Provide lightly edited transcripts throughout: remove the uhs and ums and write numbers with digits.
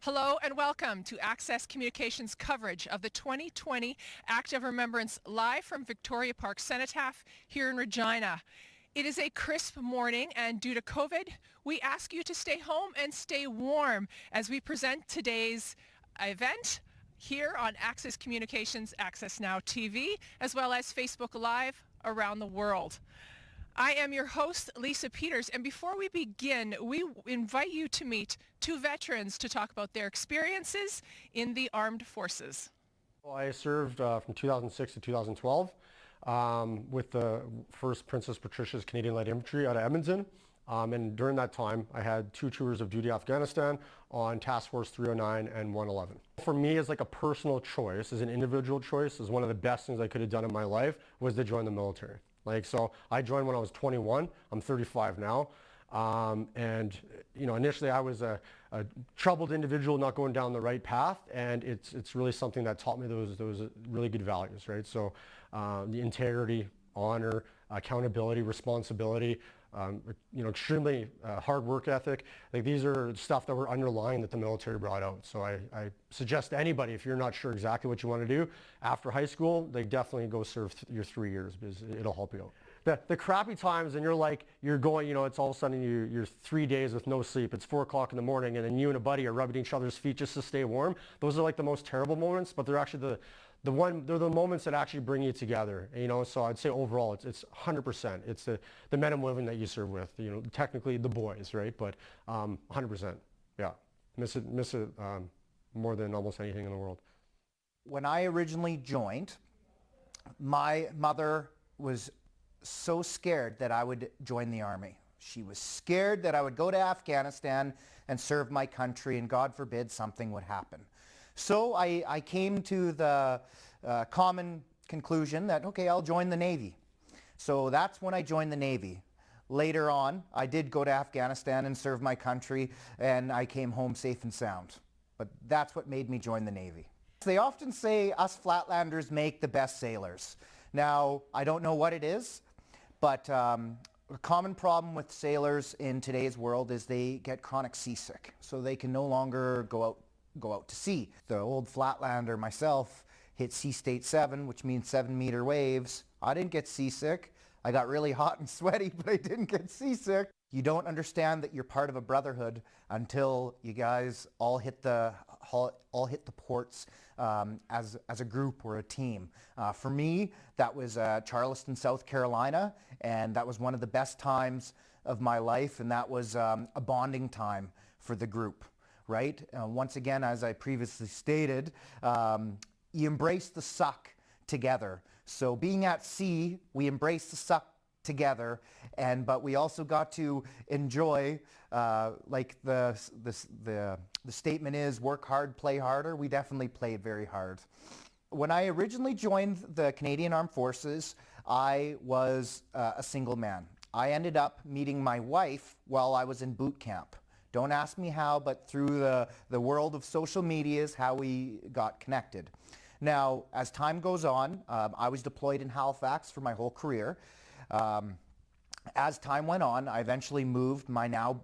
Hello and welcome to Access Communications coverage of the 2020 Act of Remembrance live from Victoria Park Cenotaph here in Regina. It is a crisp morning, and due to COVID, we ask you to stay home and stay warm as we present today's event here on Access Communications Access Now TV, as well as Facebook Live around the world. I am your host, Lisa Peters, and before we begin, we invite you to meet two veterans to talk about their experiences in the armed forces. Well, I served from 2006 to 2012 with the 1st Princess Patricia's Canadian Light Infantry out of Edmonton. And during that time, I had 2 tours of duty Afghanistan on Task Force 309 and 111. For me, as like a personal choice, as an individual choice, as one of the best things I could have done in my life was to join the military. So I joined when I was 21. I'm 35 now. And initially I was a troubled individual not going down the right path, and it's really something that taught me those really good values, right? So the integrity, honor, accountability, responsibility, extremely hard work ethic. Like, these are stuff that were underlying that the military brought out. So I suggest to anybody, if you're not sure exactly what you want to do after high school, they definitely go serve your 3 years, because it'll help you out. The crappy times, and you're going, it's all of a sudden you're 3 days with no sleep. It's 4 o'clock in the morning, and then you and a buddy are rubbing each other's feet just to stay warm. Those are like the most terrible moments, but they're actually they're the moments that actually bring you together. So I'd say overall it's 100%. It's the men and women that you serve with. Technically the boys, right? But 100%. Yeah, miss it more than almost anything in the world. When I originally joined, my mother was so scared that I would join the Army. She was scared that I would go to Afghanistan and serve my country, and God forbid something would happen. So I came to the common conclusion that, okay, I'll join the Navy. So that's when I joined the Navy. Later on, I did go to Afghanistan and serve my country, and I came home safe and sound. But that's what made me join the Navy. They often say us Flatlanders make the best sailors. Now, I don't know what it is, but a common problem with sailors in today's world is they get chronic seasick, so they can no longer go out to sea. The old Flatlander myself hit sea state 7, which means 7-meter waves. I didn't get seasick. I got really hot and sweaty, but I didn't get seasick. You don't understand that you're part of a brotherhood until you guys all hit the ports as a group or a team. For me, that was Charleston, South Carolina, and that was one of the best times of my life, and that was a bonding time for the group, right? Once again, as I previously stated, you embrace the suck together. So being at sea, we embrace the suck together, but we also got to enjoy, like the statement is, work hard, play harder. We definitely played very hard. When I originally joined the Canadian Armed Forces, I was a single man. I ended up meeting my wife while I was in boot camp. Don't ask me how, but through the world of social media is how we got connected. Now, as time goes on, I was deployed in Halifax for my whole career. As time went on, I eventually moved my now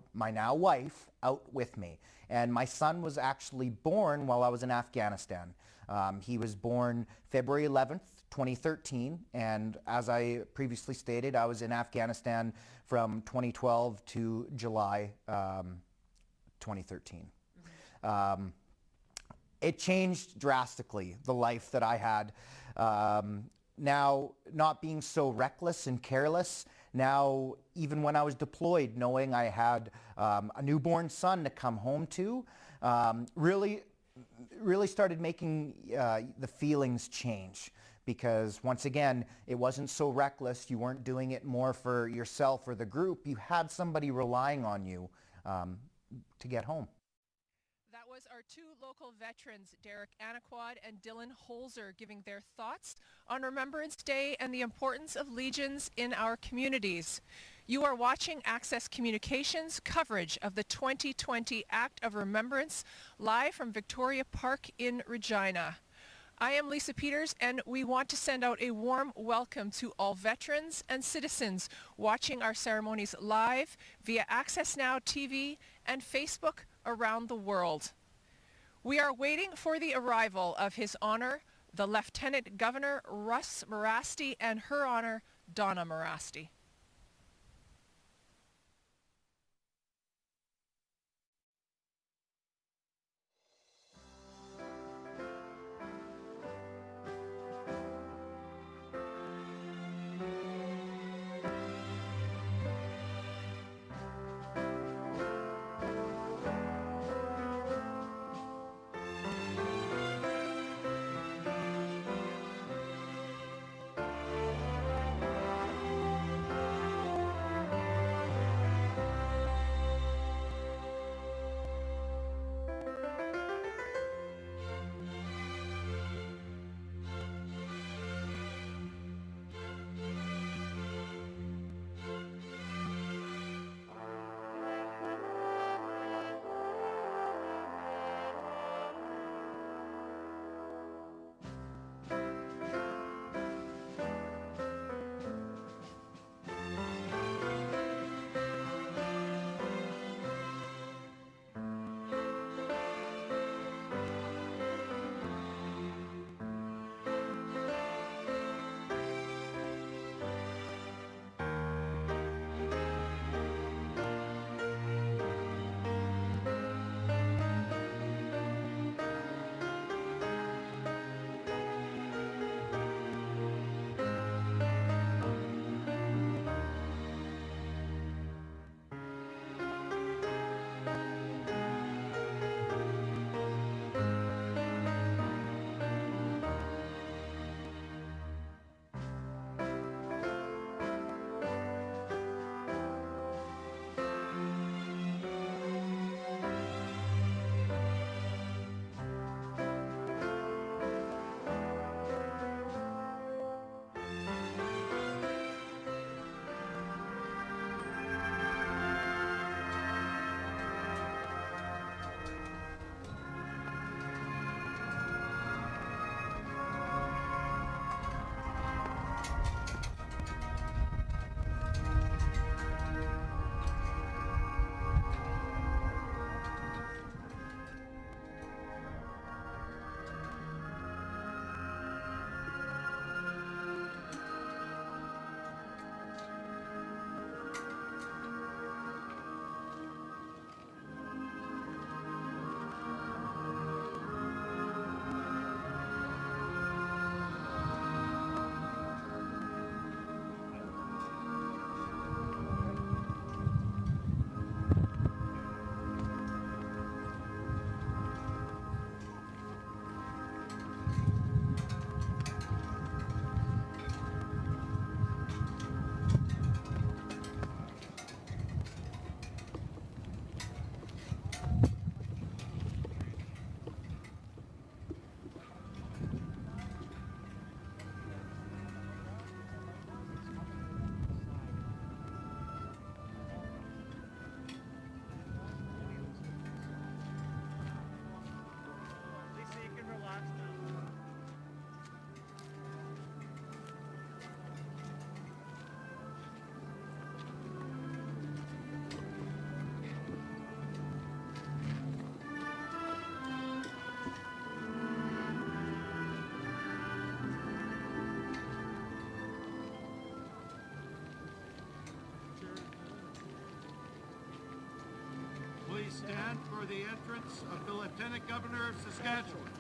wife out with me. And my son was actually born while I was in Afghanistan. He was born February 11th, 2013. And as I previously stated, I was in Afghanistan from 2012 to July 2013. It changed drastically, the life that I had. Now, not being so reckless and careless, now even when I was deployed, knowing I had a newborn son to come home to, really started making the feelings change. Because once again, it wasn't so reckless. You weren't doing it more for yourself or the group. You had somebody relying on you to get home. That was our two local veterans, Derek Anaquad and Dylan Holzer, giving their thoughts on Remembrance Day and the importance of legions in our communities. You are watching Access Communications coverage of the 2020 Act of Remembrance live from Victoria Park in Regina. I am Lisa Peters, and we want to send out a warm welcome to all veterans and citizens watching our ceremonies live via Access Now TV and Facebook around the world. We are waiting for the arrival of His Honor, the Lieutenant Governor Russ Marasti, and Her Honor, Donna Marasti. Stand for the entrance of the Lieutenant Governor of Saskatchewan.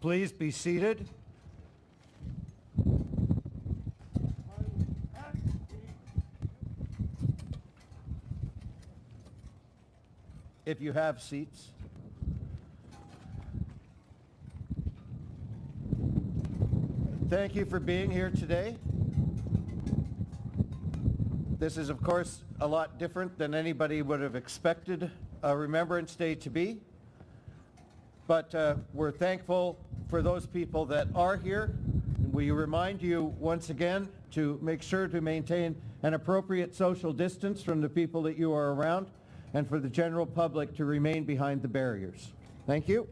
please be seated. If you have seats. Thank you for being here today. This is, of course, a lot different than anybody would have expected a Remembrance Day to be. But we're thankful for those people that are here. We remind you once again to make sure to maintain an appropriate social distance from the people that you are around, and for the general public to remain behind the barriers. Thank you.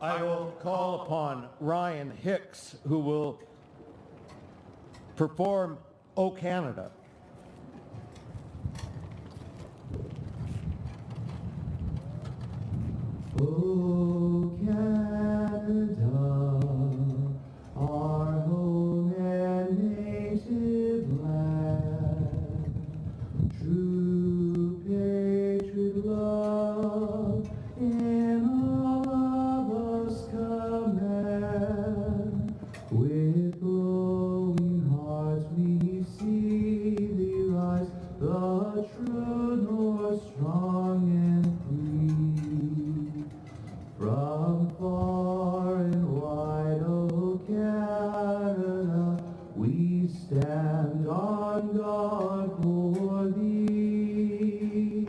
I will call upon Ryan Hicks, who will perform O Canada. O Canada, our home and native land, true patriot love in all of us command. With glowing hearts we see thee rise, the true north strong and free. From far and wide, O Canada, we stand on guard for thee.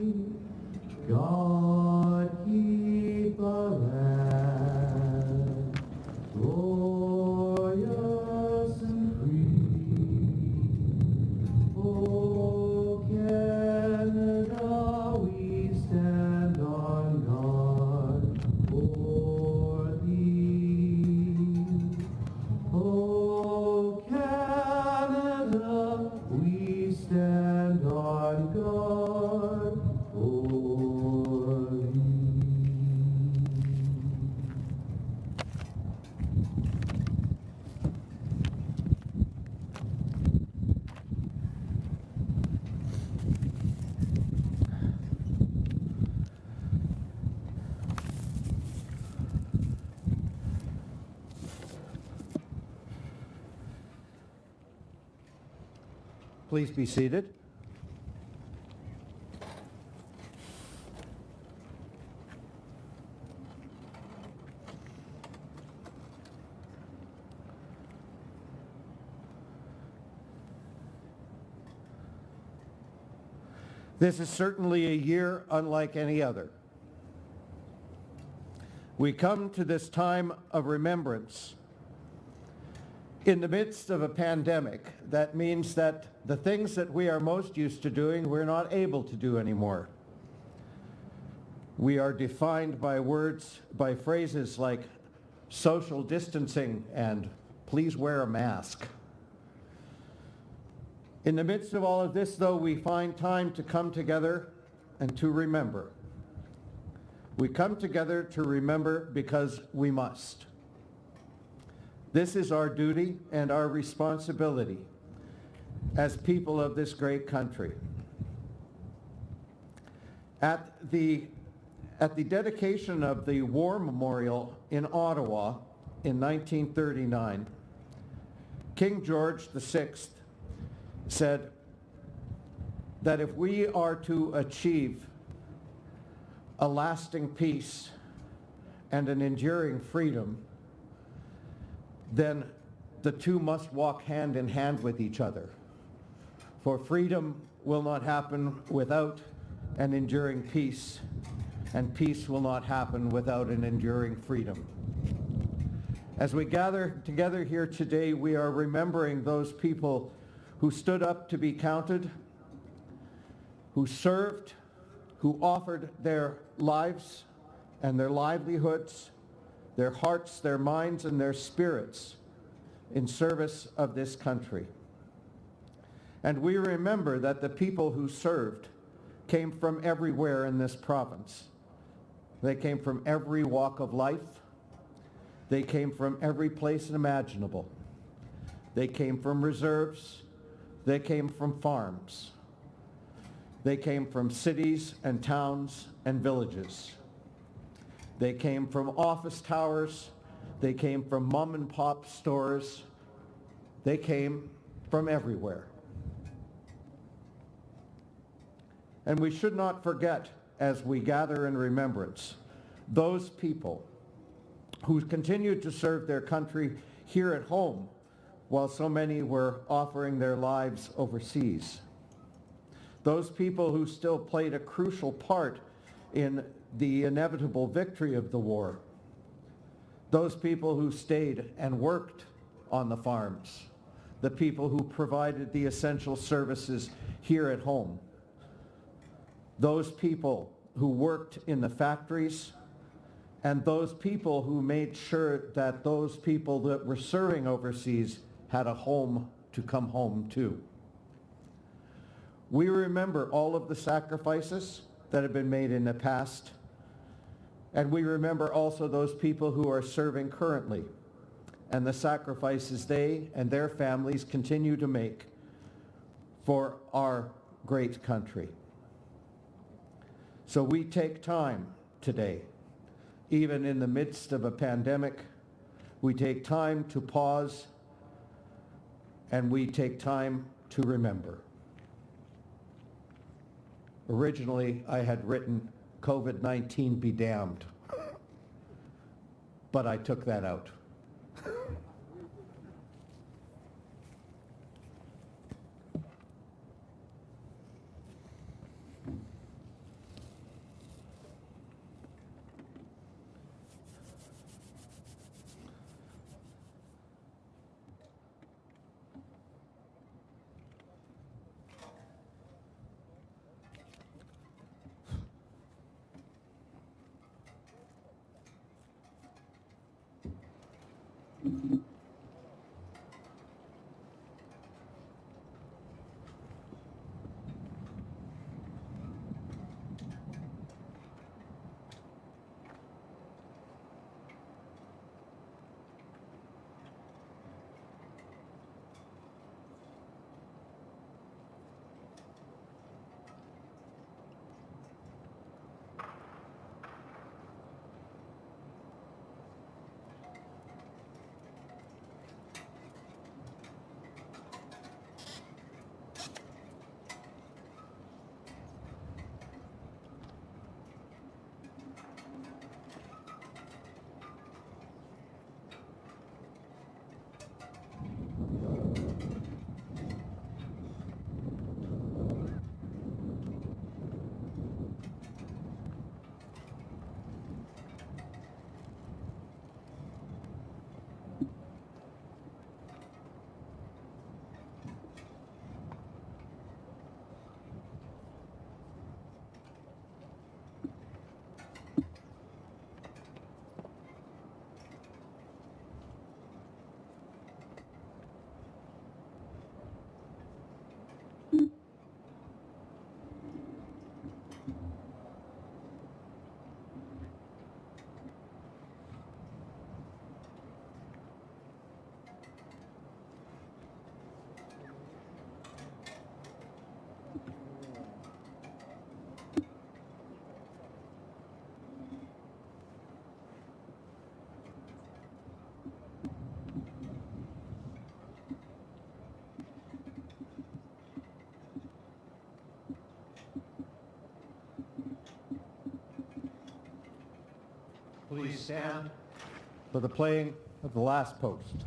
God keep our land glorious and free. O Canada, we stand on guard for thee. O Canada, we stand on guard for thee. Please be seated. This is certainly a year unlike any other. We come to this time of remembrance in the midst of a pandemic. That means that the things that we are most used to doing, we're not able to do anymore. We are defined by words, by phrases like social distancing and please wear a mask. In the midst of all of this, though, we find time to come together and to remember. We come together to remember because we must. This is our duty and our responsibility as people of this great country. At the dedication of the War Memorial in Ottawa in 1939, King George VI said that if we are to achieve a lasting peace and an enduring freedom, then the two must walk hand in hand with each other. For freedom will not happen without an enduring peace, and peace will not happen without an enduring freedom. As we gather together here today, we are remembering those people who stood up to be counted, who served, who offered their lives and their livelihoods, their hearts, their minds, and their spirits in service of this country. And we remember that the people who served came from everywhere in this province. They came from every walk of life. They came from every place imaginable. They came from reserves. They came from farms. They came from cities and towns and villages. They came from office towers. They came from mom and pop stores. They came from everywhere. And we should not forget, as we gather in remembrance, those people who continued to serve their country here at home while so many were offering their lives overseas. Those people who still played a crucial part in the inevitable victory of the war. Those people who stayed and worked on the farms. The people who provided the essential services here at home. Those people who worked in the factories and those people who made sure that those people that were serving overseas had a home to come home to. We remember all of the sacrifices that have been made in the past, and we remember also those people who are serving currently and the sacrifices they and their families continue to make for our great country. So we take time today, even in the midst of a pandemic, we take time to pause and we take time to remember. Originally, I had written COVID-19 be damned, but I took that out. Please stand. For the playing of the last post.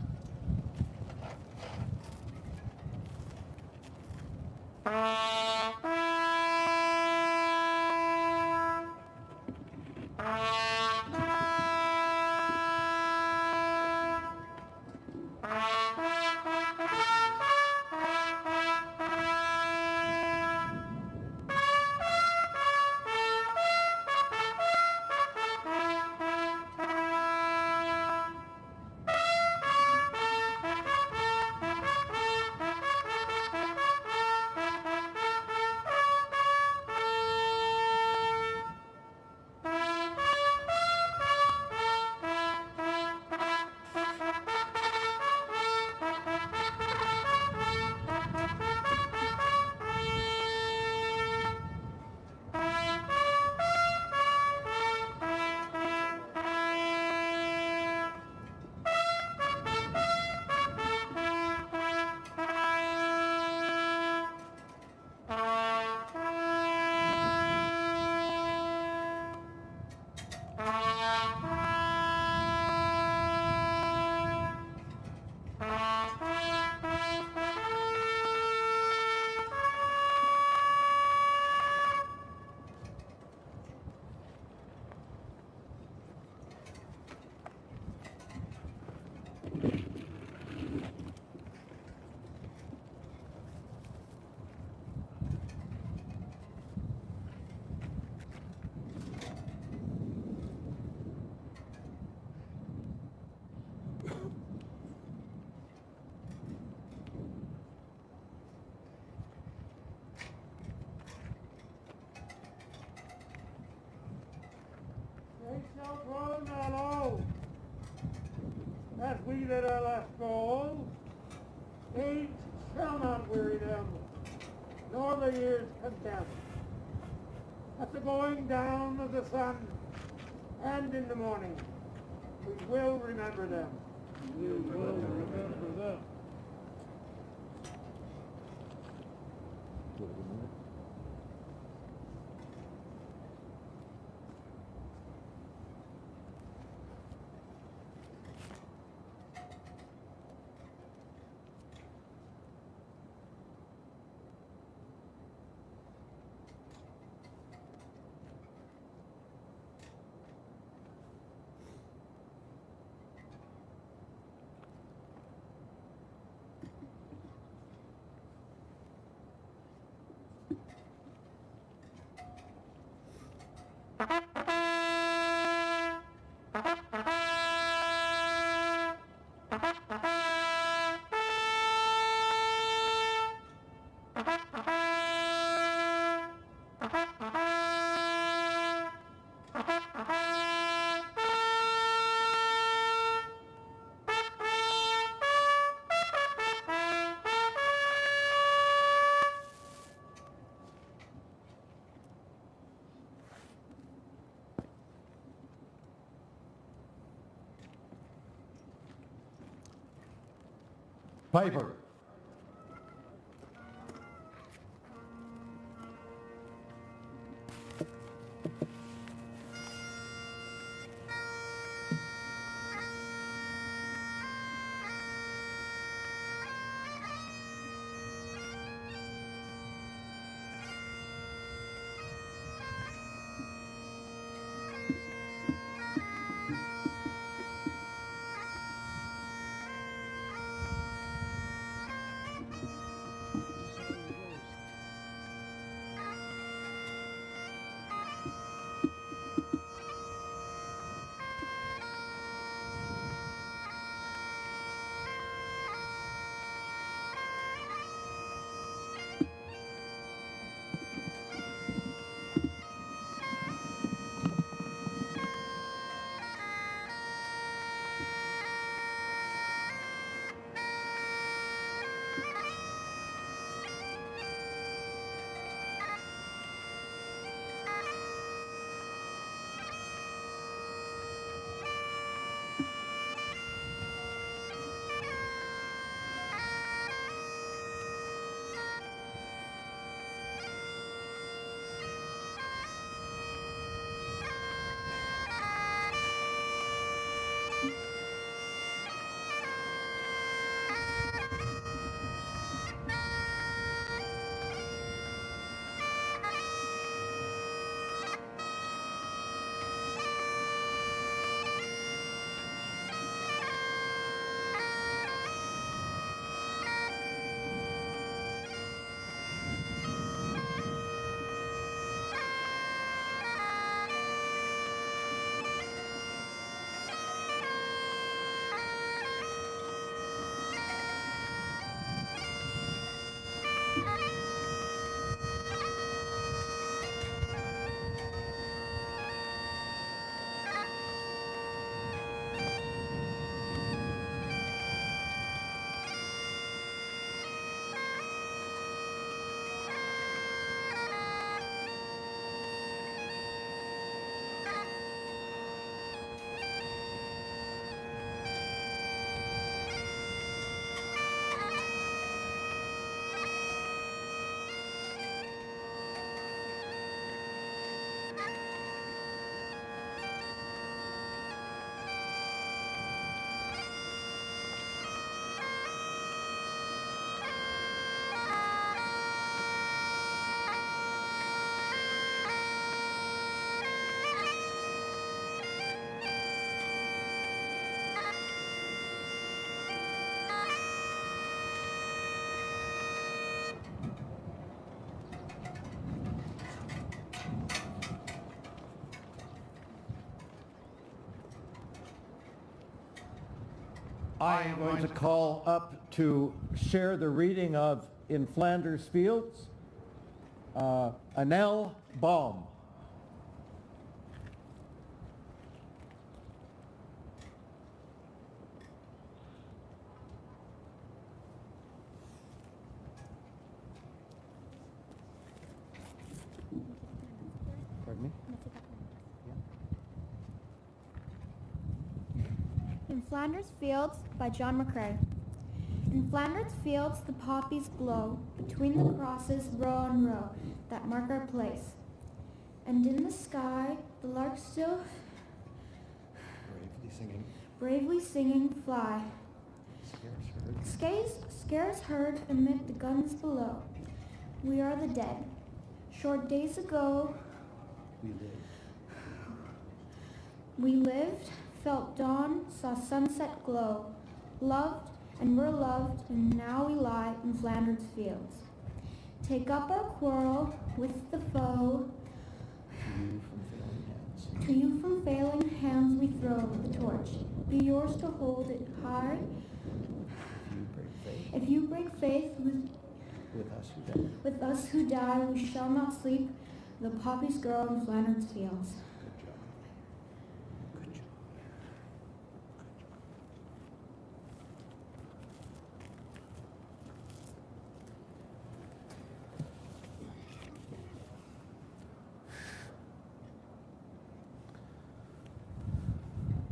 will not all, as we that are left go, age shall not weary them, nor the years contempt. At the going down of the sun and in the morning, we will remember them. We will remember them. Piper. I am going to call up to share the reading of In Flanders Fields, Annelle Baum. Flanders Fields by John McCrae. In Flanders Fields the poppies glow, between the crosses row on row that mark our place. And in the sky the larks still bravely singing fly. Scares heard amid the guns below. We are the dead. Short days ago we lived, felt dawn, saw sunset glow, loved and were loved, and now we lie in Flanders Fields. Take up our quarrel with the foe. To you from failing hands we throw the torch. Be yours to hold it high. If you break faith with us who die, we shall not sleep. The poppies grow in Flanders Fields.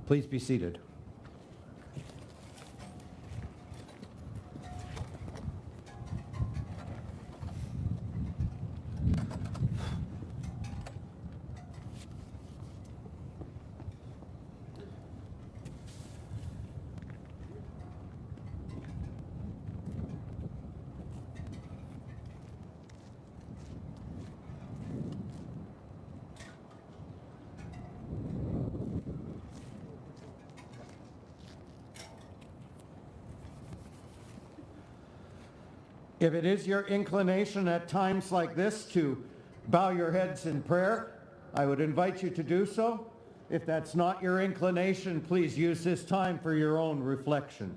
Please be seated. If it is your inclination at times like this to bow your heads in prayer, I would invite you to do so. If that's not your inclination, please use this time for your own reflection.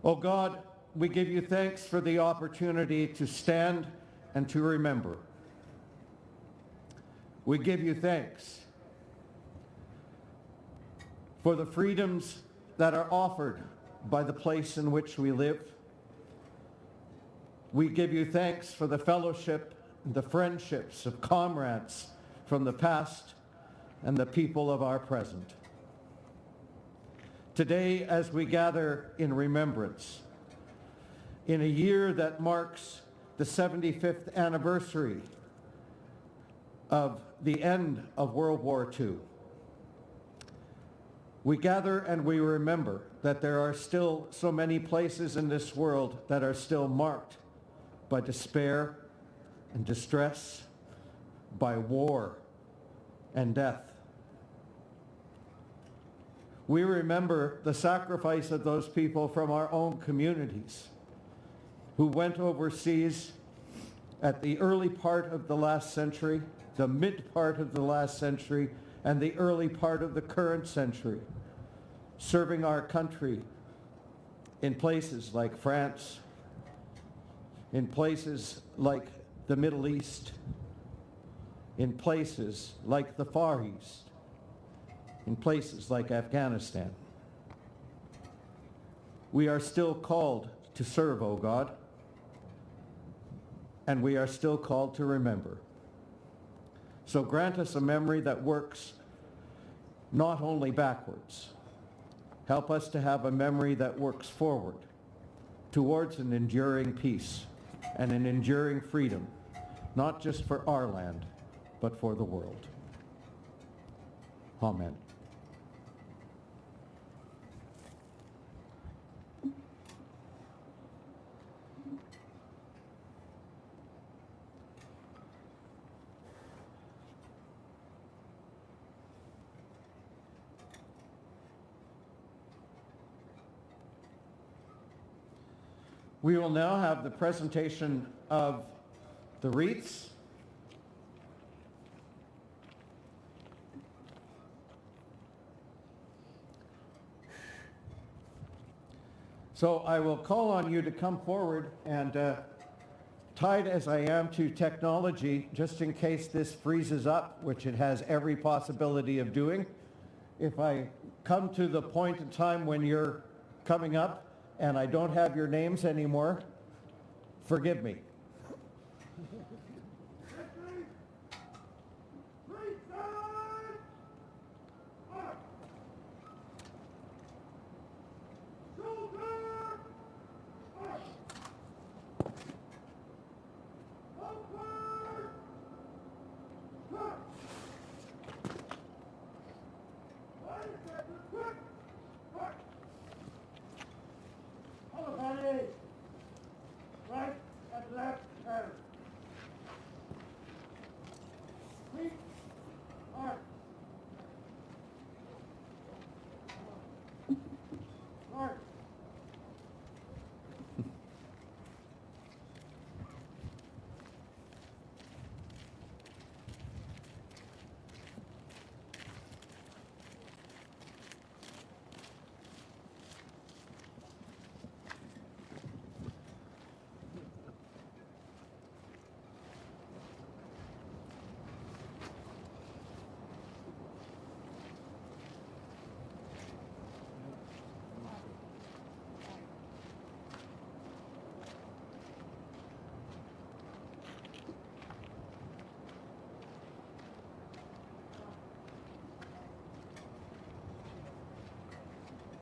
Oh God, we give you thanks for the opportunity to stand and to remember. We give you thanks for the freedoms that are offered by the place in which we live. We give you thanks for the fellowship, the friendships of comrades from the past and the people of our present. Today, as we gather in remembrance, in a year that marks the 75th anniversary of the end of World War II, we gather and we remember that there are still so many places in this world that are still marked by despair and distress, by war and death. We remember the sacrifice of those people from our own communities who went overseas at the early part of the last century, the mid part of the last century, and the early part of the current century, serving our country in places like France, in places like the Middle East, in places like the Far East, in places like Afghanistan. We are still called to serve, O God, and we are still called to remember. So grant us a memory that works not only backwards. Help us to have a memory that works forward towards an enduring peace and an enduring freedom, not just for our land, but for the world. Amen. We will now have the presentation of the wreaths. So I will call on you to come forward, and tied as I am to technology, just in case this freezes up, which it has every possibility of doing, if I come to the point in time when you're coming up and I don't have your names anymore, forgive me. Victory! Great Right and left turn. Feet, march. March.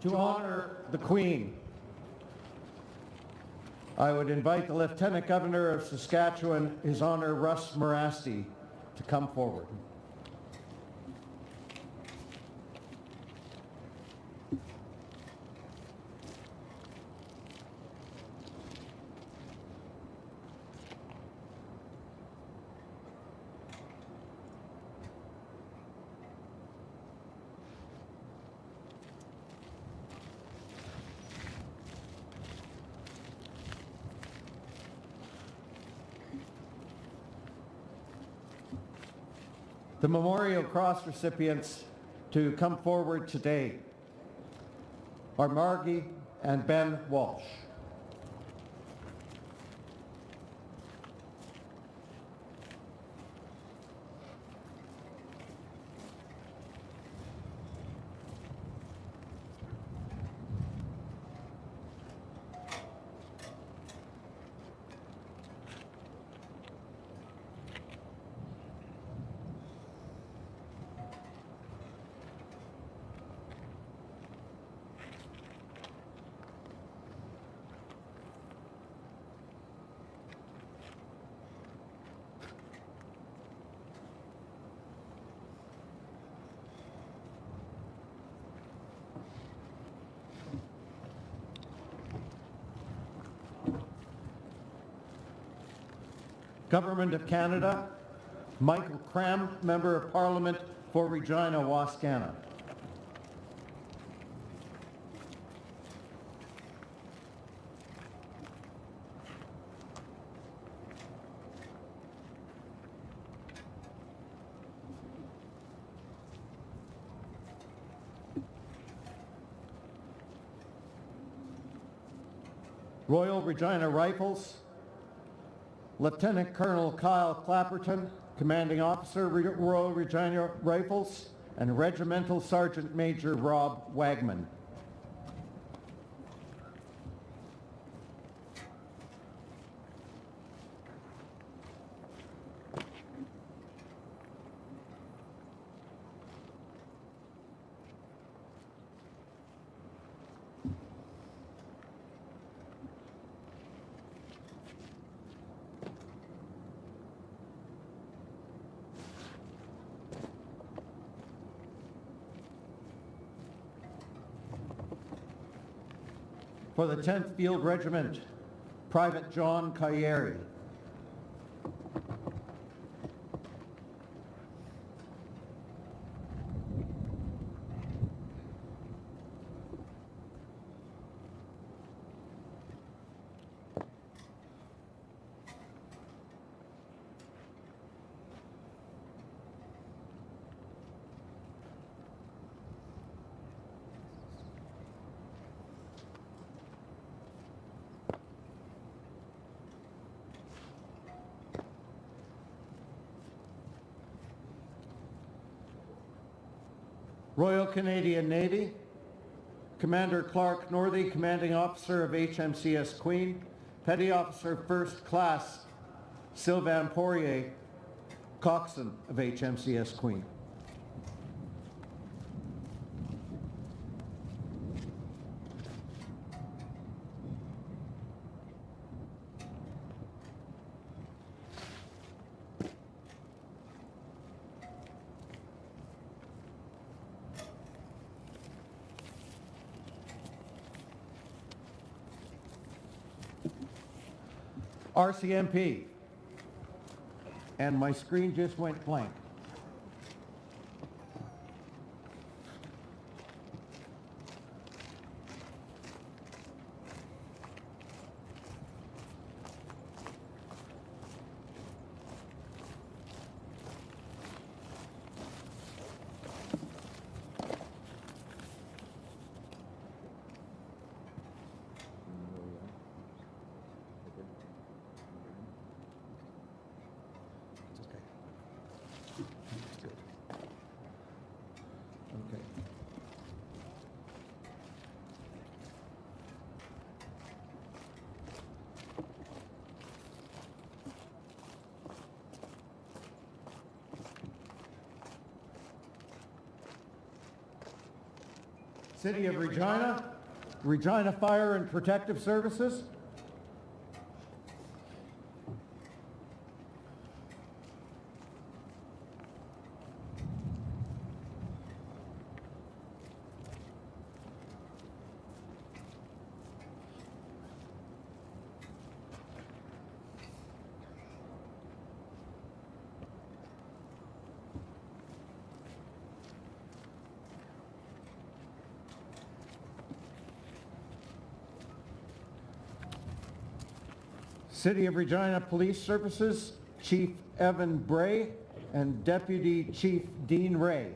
To honor the Queen, I would invite the Lieutenant Governor of Saskatchewan, His Honor Russ Morasti, to come forward. The Memorial Cross recipients to come forward today are Margie and Ben Walsh. Government of Canada, Michael Cram, Member of Parliament for Regina, Wascana. Royal Regina Rifles, Lieutenant Colonel Kyle Clapperton, Commanding Officer, Royal Regina Rifles, and Regimental Sergeant Major Rob Wagman. For the 10th Field Regiment, Private John Cayeri. Royal Canadian Navy, Commander Clark Northey, Commanding Officer of HMCS Queen, Petty Officer First Class Sylvain Poirier, Coxswain of HMCS Queen. RCMP. And my screen just went blank. Okay. City of Regina, Regina Fire and Protective Services. City of Regina Police Services, Chief Evan Bray and Deputy Chief Dean Ray.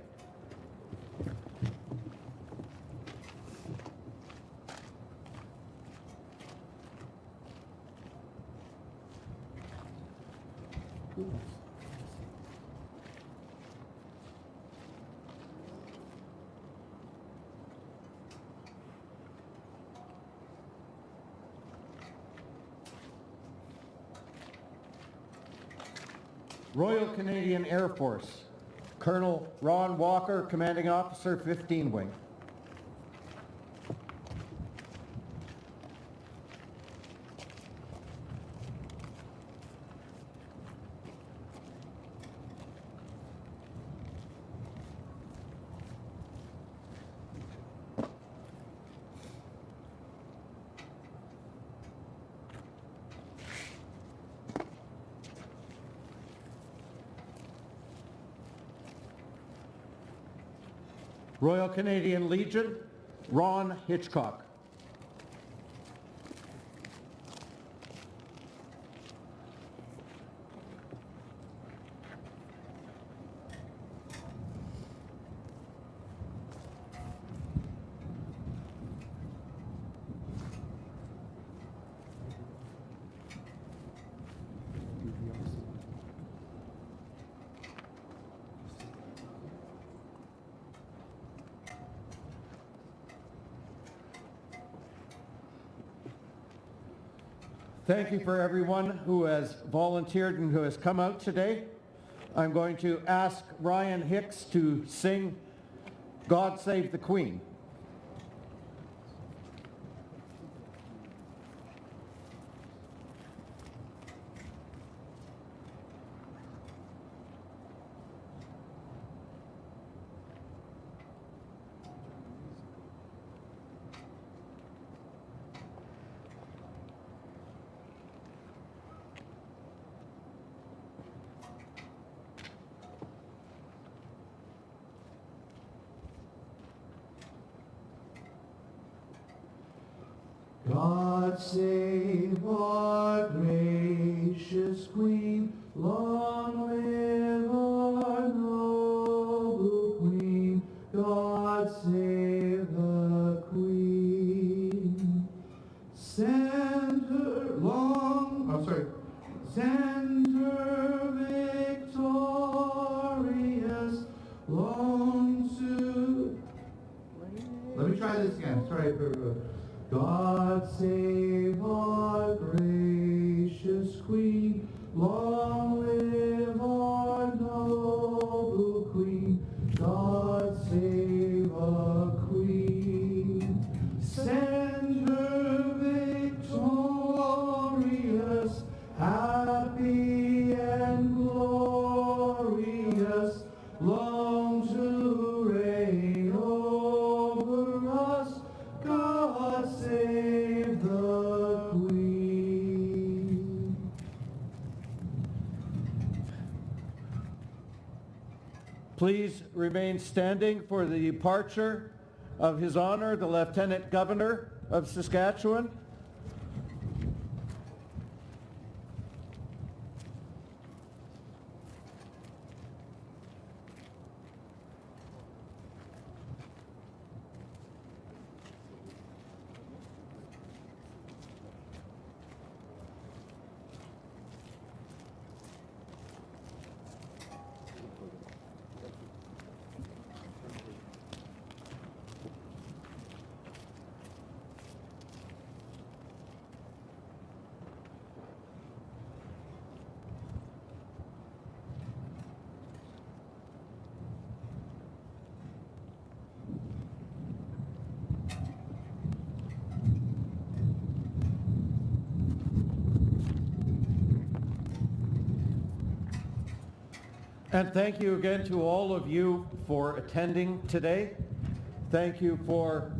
Royal Canadian Air Force, Colonel Ron Walker, Commanding Officer, 15 Wing. Royal Canadian Legion, Ron Hitchcock. Thank you for everyone who has volunteered and who has come out today. I'm going to ask Ryan Hicks to sing God Save the Queen. God save our gracious Queen, long live our noble Queen. God save the Queen. Send her send her victorious, long to... Let me try this again. Sorry for... God save our gracious Queen, long live our noble Queen. God save our Queen. Send her victorious, happy and glorious, long to reign over us. God save the please remain standing for the departure of His Honor, the Lieutenant Governor of Saskatchewan. And thank you again to all of you for attending today. Thank you for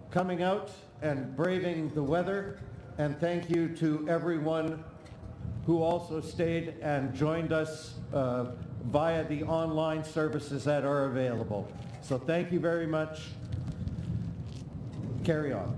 coming out and braving the weather. And thank you to everyone who also stayed and joined us via the online services that are available. So thank you very much. Carry on.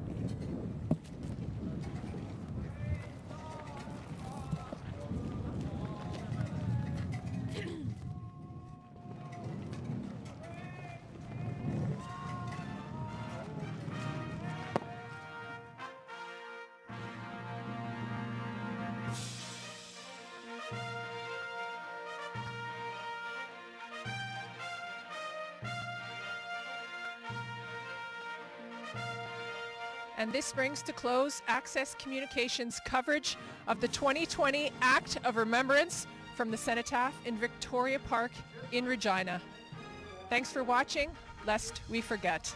And this brings to close Access Communications coverage of the 2020 Act of Remembrance from the Cenotaph in Victoria Park in Regina. Thanks for watching, lest we forget.